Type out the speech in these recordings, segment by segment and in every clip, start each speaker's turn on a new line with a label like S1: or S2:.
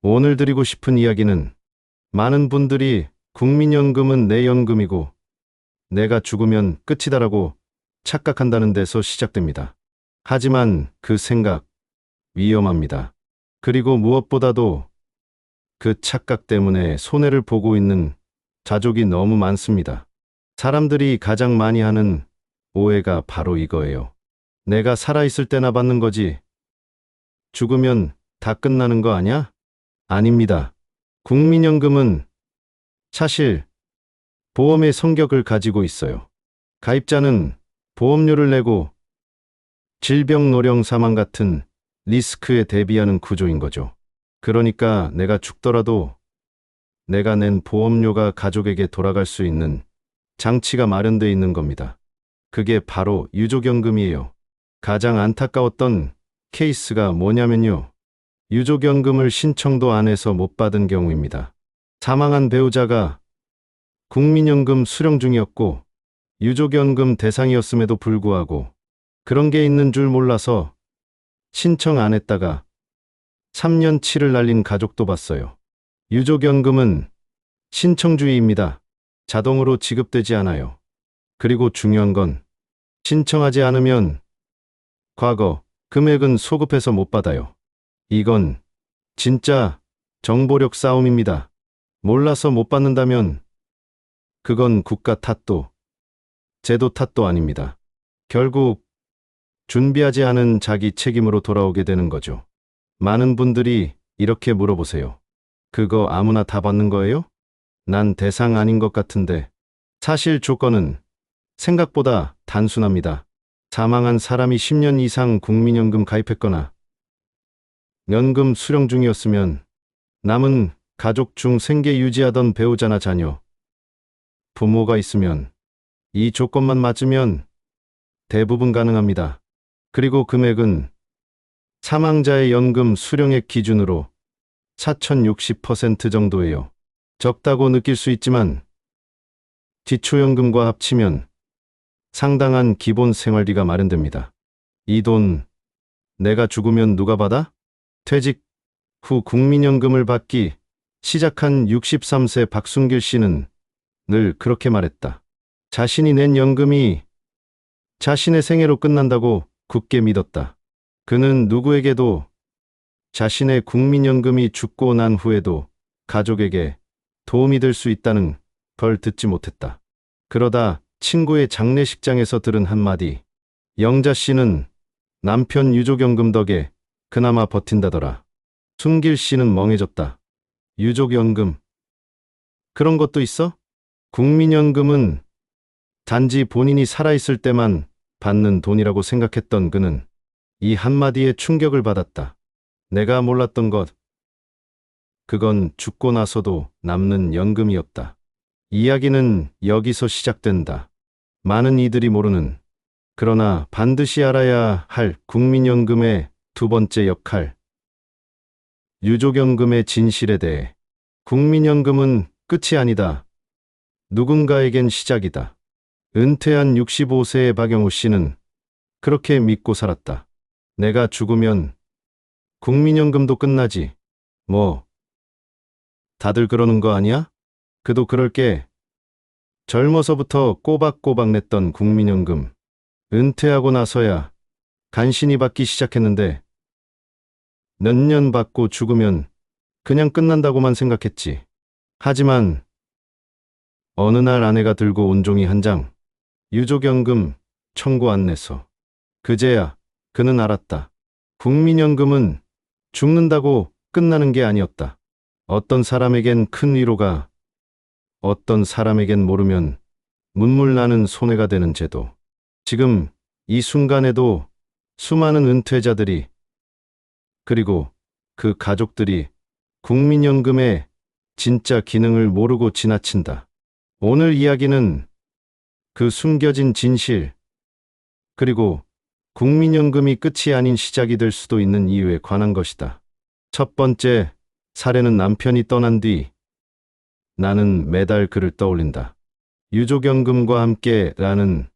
S1: 오늘 드리고 싶은 이야기는 많은 분들이 국민연금은 내 연금이고 내가 죽으면 끝이다라고 착각한다는 데서 시작됩니다. 하지만 그 생각 위험합니다. 그리고 무엇보다도 그 착각 때문에 손해를 보고 있는 가족이 너무 많습니다. 사람들이 가장 많이 하는 오해가 바로 이거예요. 내가 살아있을 때나 받는 거지. 죽으면 다 끝나는 거 아냐? 아닙니다. 국민연금은 사실 보험의 성격을 가지고 있어요. 가입자는 보험료를 내고 질병, 노령, 사망 같은 리스크에 대비하는 구조인 거죠. 그러니까 내가 죽더라도 내가 낸 보험료가 가족에게 돌아갈 수 있는 장치가 마련되어 있는 겁니다. 그게 바로 유족연금이에요. 가장 안타까웠던 케이스가 뭐냐면요. 유족연금을 신청도 안 해서 못 받은 경우입니다. 사망한 배우자가 국민연금 수령 중이었고 유족연금 대상이었음에도 불구하고 그런 게 있는 줄 몰라서 신청 안 했다가 3년치를 날린 가족도 봤어요. 유족연금은 신청주의입니다. 자동으로 지급되지 않아요. 그리고 중요한 건 신청하지 않으면 과거 금액은 소급해서 못 받아요. 이건 진짜 정보력 싸움입니다. 몰라서 못 받는다면 그건 국가 탓도 제도 탓도 아닙니다. 결국 준비하지 않은 자기 책임으로 돌아오게 되는 거죠. 많은 분들이 이렇게 물어보세요. 그거 아무나 다 받는 거예요? 난 대상 아닌 것 같은데. 사실 조건은 생각보다 단순합니다. 사망한 사람이 10년 이상 국민연금 가입했거나 연금 수령 중이었으면 남은 가족 중 생계 유지하던 배우자나 자녀, 부모가 있으면 이 조건만 맞으면 대부분 가능합니다. 그리고 금액은 사망자의 연금 수령액 기준으로 4,060% 정도예요. 적다고 느낄 수 있지만 기초연금과 합치면 상당한 기본 생활비가 마련됩니다. 이 돈 내가 죽으면 누가 받아? 퇴직 후 국민연금을 받기 시작한 63세 박순길 씨는 늘 그렇게 말했다. 자신이 낸 연금이 자신의 생애로 끝난다고 굳게 믿었다. 그는 누구에게도 자신의 국민연금이 죽고 난 후에도 가족에게 도움이 될 수 있다는 걸 듣지 못했다. 그러다 친구의 장례식장에서 들은 한마디. 영자 씨는 남편 유족연금 덕에 그나마 버틴다더라. 순길 씨는 멍해졌다. 유족연금. 그런 것도 있어? 국민연금은 단지 본인이 살아있을 때만 받는 돈이라고 생각했던 그는 이 한마디에 충격을 받았다. 내가 몰랐던 것. 그건 죽고 나서도 남는 연금이었다. 이야기는 여기서 시작된다. 많은 이들이 모르는, 그러나 반드시 알아야 할 국민연금의 두 번째 역할. 유족연금의 진실에 대해. 국민연금은 끝이 아니다. 누군가에겐 시작이다. 은퇴한 65세의 박영우 씨는 그렇게 믿고 살았다. 내가 죽으면 국민연금도 끝나지. 뭐, 다들 그러는 거 아니야? 그도 그럴게. 젊어서부터 꼬박꼬박 냈던 국민연금. 은퇴하고 나서야 간신히 받기 시작했는데 몇 년 받고 죽으면 그냥 끝난다고만 생각했지. 하지만 어느 날 아내가 들고 온 종이 한 장. 유족연금 청구 안내서. 그제야 그는 알았다. 국민연금은 죽는다고 끝나는 게 아니었다. 어떤 사람에겐 큰 위로가, 어떤 사람에겐 모르면 눈물 나는 손해가 되는 제도. 지금 이 순간에도 수많은 은퇴자들이, 그리고 그 가족들이 국민연금의 진짜 기능을 모르고 지나친다. 오늘 이야기는 그 숨겨진 진실, 그리고 국민연금이 끝이 아닌 시작이 될 수도 있는 이유에 관한 것이다. 첫 번째, 사례는 남편이 떠난 뒤 나는 매달 그를 떠올린다. 유족연금과 함께라는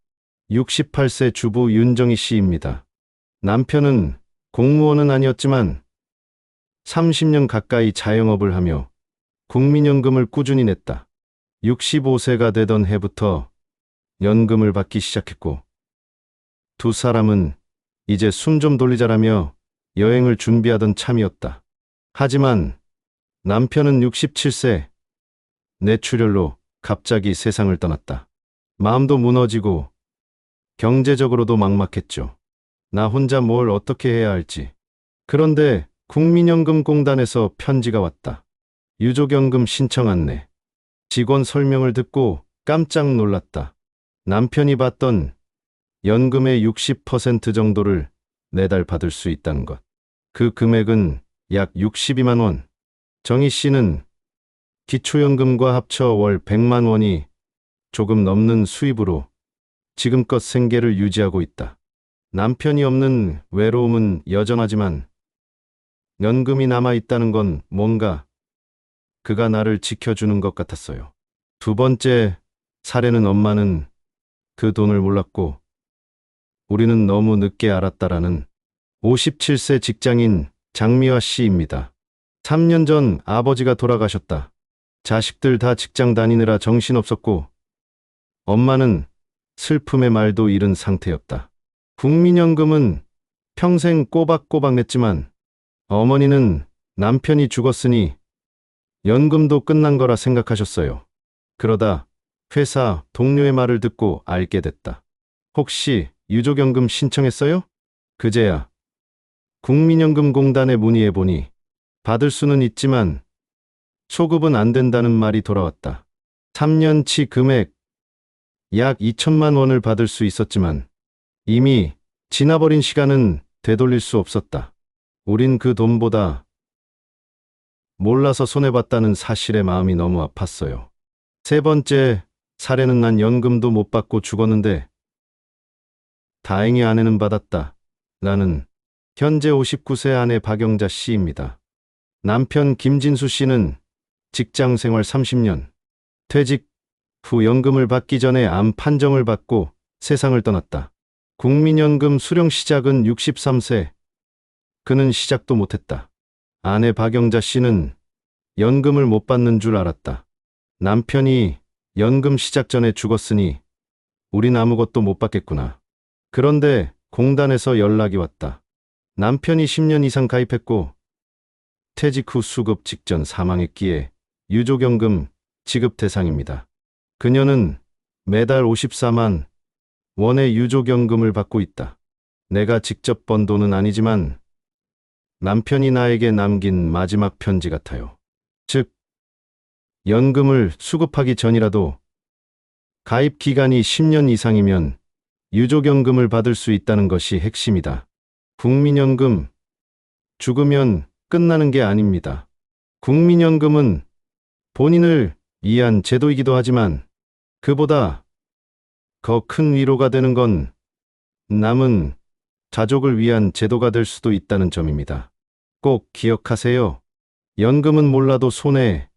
S1: 68세 주부 윤정희 씨입니다. 남편은 공무원은 아니었지만 30년 가까이 자영업을 하며 국민연금을 꾸준히 냈다. 65세가 되던 해부터 연금을 받기 시작했고 두 사람은 이제 숨 좀 돌리자라며 여행을 준비하던 참이었다. 하지만 남편은 67세 뇌출혈로 갑자기 세상을 떠났다. 마음도 무너지고 경제적으로도 막막했죠. 나 혼자 뭘 어떻게 해야 할지. 그런데 국민연금공단에서 편지가 왔다. 유족연금 신청 안내. 직원 설명을 듣고 깜짝 놀랐다. 남편이 받던 연금의 60% 정도를 매달 받을 수 있다는 것. 그 금액은 약 62만 원. 정희 씨는 기초연금과 합쳐 월 100만 원이 조금 넘는 수입으로 지금껏 생계를 유지하고 있다. 남편이 없는 외로움은 여전하지만 연금이 남아 있다는 건 뭔가 그가 나를 지켜주는 것 같았어요. 두 번째 사례는 엄마는 그 돈을 몰랐고 우리는 너무 늦게 알았다라는 57세 직장인 장미화 씨입니다. 3년 전 아버지가 돌아가셨다. 자식들 다 직장 다니느라 정신없었고 엄마는 슬픔의 말도 잃은 상태였다. 국민연금은 평생 꼬박꼬박 냈지만 어머니는 남편이 죽었으니 연금도 끝난 거라 생각하셨어요. 그러다 회사 동료의 말을 듣고 알게 됐다. 혹시 유족연금 신청했어요? 그제야 국민연금공단에 문의해보니 받을 수는 있지만 소급은 안 된다는 말이 돌아왔다. 3년치 금액 약 2천만 원을 받을 수 있었지만 이미 지나버린 시간은 되돌릴 수 없었다. 우린 그 돈보다 몰라서 손해봤다는 사실에 마음이 너무 아팠어요. 세 번째 사례는 난 연금도 못 받고 죽었는데 다행히 아내는 받았다. 나는 현재 59세 아내 박영자 씨입니다. 남편 김진수 씨는 직장 생활 30년, 퇴직 후 연금을 받기 전에 암 판정을 받고 세상을 떠났다. 국민연금 수령 시작은 63세. 그는 시작도 못했다. 아내 박영자 씨는 연금을 못 받는 줄 알았다. 남편이 연금 시작 전에 죽었으니 우린 아무것도 못 받겠구나. 그런데 공단에서 연락이 왔다. 남편이 10년 이상 가입했고 퇴직 후 수급 직전 사망했기에 유족연금 지급 대상입니다. 그녀는 매달 54만 원의 유족연금을 받고 있다. 내가 직접 번 돈은 아니지만 남편이 나에게 남긴 마지막 편지 같아요. 즉, 연금을 수급하기 전이라도 가입 기간이 10년 이상이면 유족연금을 받을 수 있다는 것이 핵심이다. 국민연금, 죽으면 끝나는 게 아닙니다. 국민연금은 본인을 위한 제도이기도 하지만 그보다 더 큰 위로가 되는 건 남은 가족을 위한 제도가 될 수도 있다는 점입니다. 꼭 기억하세요. 연금은 몰라도 손해,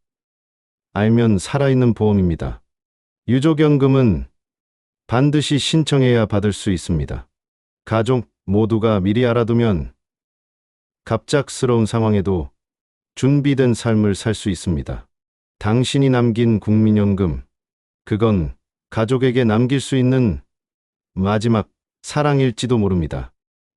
S1: 알면 살아있는 보험입니다. 유족연금은 반드시 신청해야 받을 수 있습니다. 가족 모두가 미리 알아두면 갑작스러운 상황에도 준비된 삶을 살 수 있습니다. 당신이 남긴 국민연금, 그건 가족에게 남길 수 있는 마지막 사랑일지도 모릅니다.